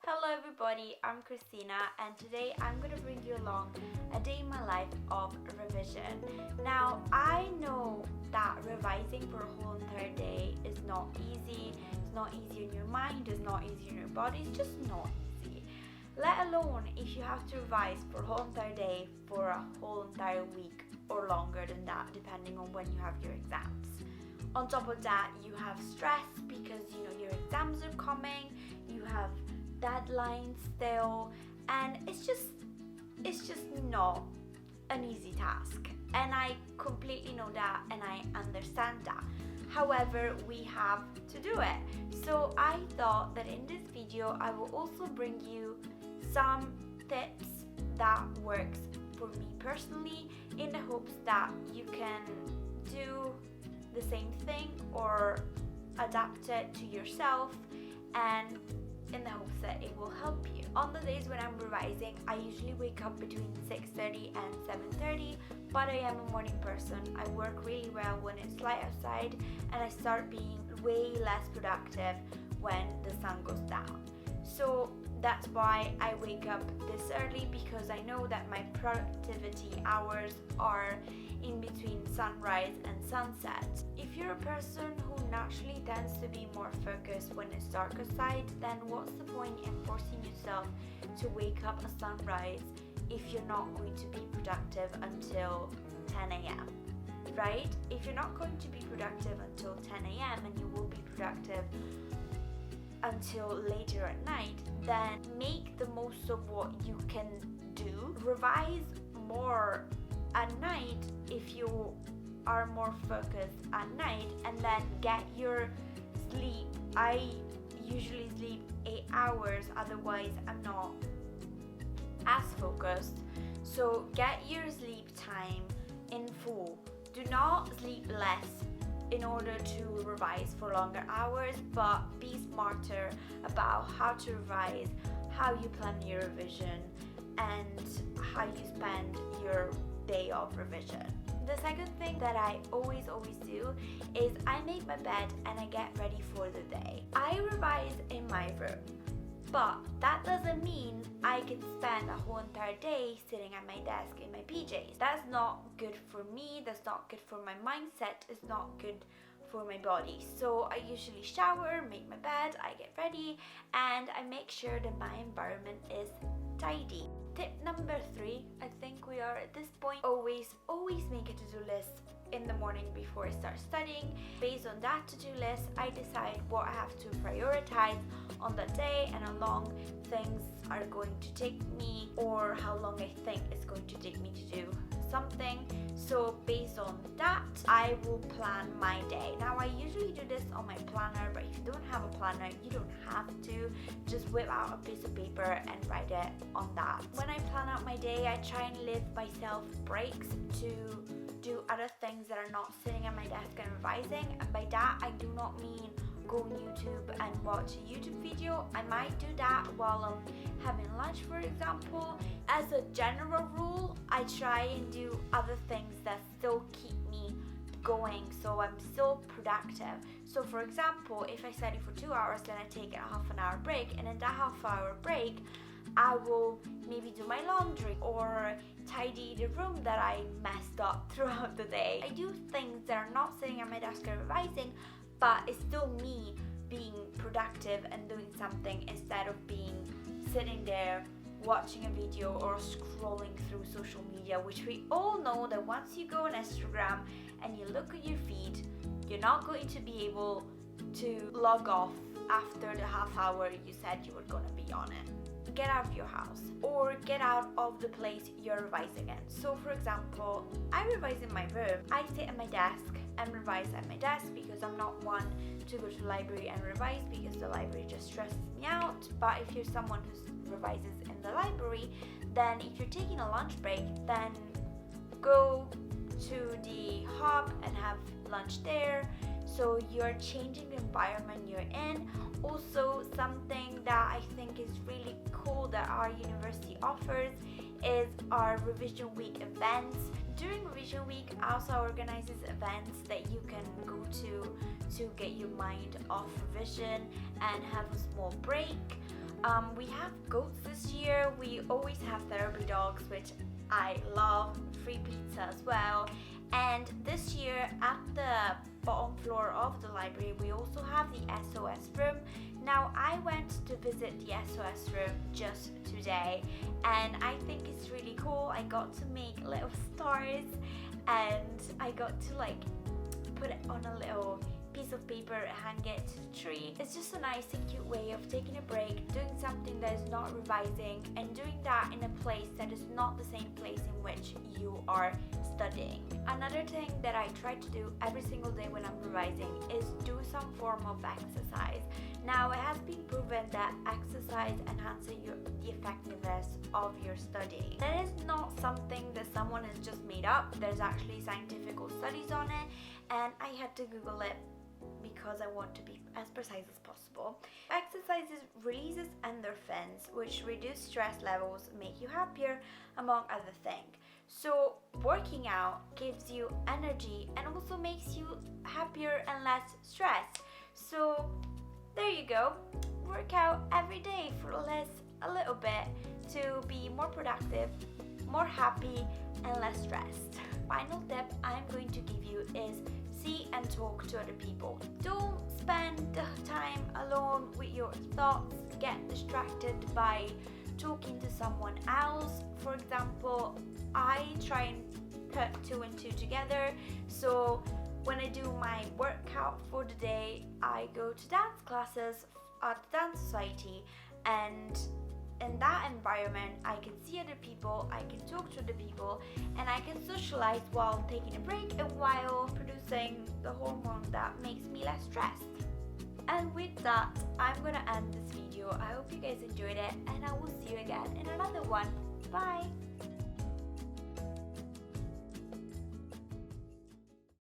Hello everybody, I'm Christina and today I'm going to bring you along a day in my life of revision. Now, I know that revising for a whole entire day is not easy. It's not easy in your mind, it's not easy in your body, it's just not easy. Let alone if you have to revise for a whole entire day for a whole entire week or longer than that, depending on when you have your exams. On top of that, you have stress because your exams are coming, you have deadlines still, and it's just not an easy task, and I completely know that and I understand that. However, we have to do it. So I thought that in this video I will also bring you some tips that works for me personally, in the hopes that you can do the same thing or adapt it to yourself, and in the hopes that it will help you. On the days when I'm revising, I usually wake up between 6:30 and 7:30, but I am a morning person. I work really well when it's light outside, and I start being way less productive when the sun goes down. So that's why I wake up this early, because I know that my productivity hours are in between sunrise and sunset. If you're a person who naturally tends to be more focused when it's dark outside, then what's the point in forcing yourself to wake up at sunrise if you're not going to be productive until 10 a.m., right? If you're not going to be productive until 10 a.m. and you will be productive until later at night, then make the most of what you can do. Revise more at night if you are more focused at night, and then get your sleep. I usually sleep 8 hours, otherwise I'm not as focused. So get your sleep time in full. Do not sleep less in order to revise for longer hours, but be smarter about how to revise, how you plan your revision, and how you spend your day of revision. The second thing that I always do is I make my bed and I get ready for the day. I revise in my room, but that doesn't mean I can spend a whole entire day sitting at my desk in my PJs. That's not good for me, that's not good for my mindset, it's not good for my body. So I usually shower, make my bed, I get ready, and I make sure that my environment is tidy. Tip number 3, I think we are at this point, always make a to-do list in the morning before I start studying. Based on that to-do list, I decide what I have to prioritize on that day and how long things are going to take me, or how long I think it's going to take me to do something. So based on that, I will plan my day. Now, I usually do this on my planner, but if you don't have a planner, you don't have to. Just whip out a piece of paper and write it on that. When I plan out my day, I try and leave myself breaks to do other things that are not sitting at my desk and revising. And by that, I do not mean go on YouTube and watch a YouTube video. I might do that while I'm having lunch, for example. As a general rule, I try and do other things that still keep me going, so I'm still productive. So for example, if I study for 2 hours, then I take a half an hour break, and in that half-hour break I will maybe do my laundry or tidy the room that I messed up throughout the day. I do things that are not sitting at my desk and revising, but it's still me being productive and doing something, instead of being sitting there watching a video or scrolling through social media, which we all know that once you go on Instagram and you look at your feed, you're not going to be able to log off after the half hour you said you were going to be on it. Get out of your house, or get out of the place you're revising in. So for example, I revise in my room. I sit at my desk and revise at my desk, because I'm not one to go to the library and revise, because the library just stresses me out. But if you're someone who revises in the library, then if you're taking a lunch break, then go to the hub and have lunch there. So you're changing the environment you're in. Also, something that I think is really cool that our university offers is our revision week events. During revision week, also organizes events that you can go to get your mind off revision and have a small break. We have goats this year. We always have therapy dogs, which I love. Free pizza as well. And this year at the bottom floor of the library we also have the SOS room. Now I went to visit the SOS room just today and I think it's really cool. I got to make little stars and I got to like put it on a little piece of paper, hang it to the tree. It's just a nice and cute way of taking a break, doing something that is not revising, and doing that in a place that is not the same place in which you are studying. Another thing that I try to do every single day when I'm revising is do some form of exercise. Now it has been proven that exercise enhances the effectiveness of your studying. That is not something that someone has just made up. There's actually scientific studies on it and I had to Google it because I want to be as precise as possible. Exercises releases endorphins, which reduce stress levels, make you happier, among other things. So working out gives you energy and also makes you happier and less stressed. So there you go. Work out every day for a little bit to be more productive, more happy, and less stressed. Final tip I'm going to give you is see and talk to other people. Don't spend time alone with your thoughts. Get distracted by talking to someone else. For example, I try and put 2 and 2 together. So when I do my workout for the day, I go to dance classes at the dance society, and in that environment I can see other people, I can talk to other people, and I can socialize while taking a break and while producing the hormone that makes me less stressed. And with that, I'm gonna end this video. I hope you guys enjoyed it and I will see you again in another one. Bye!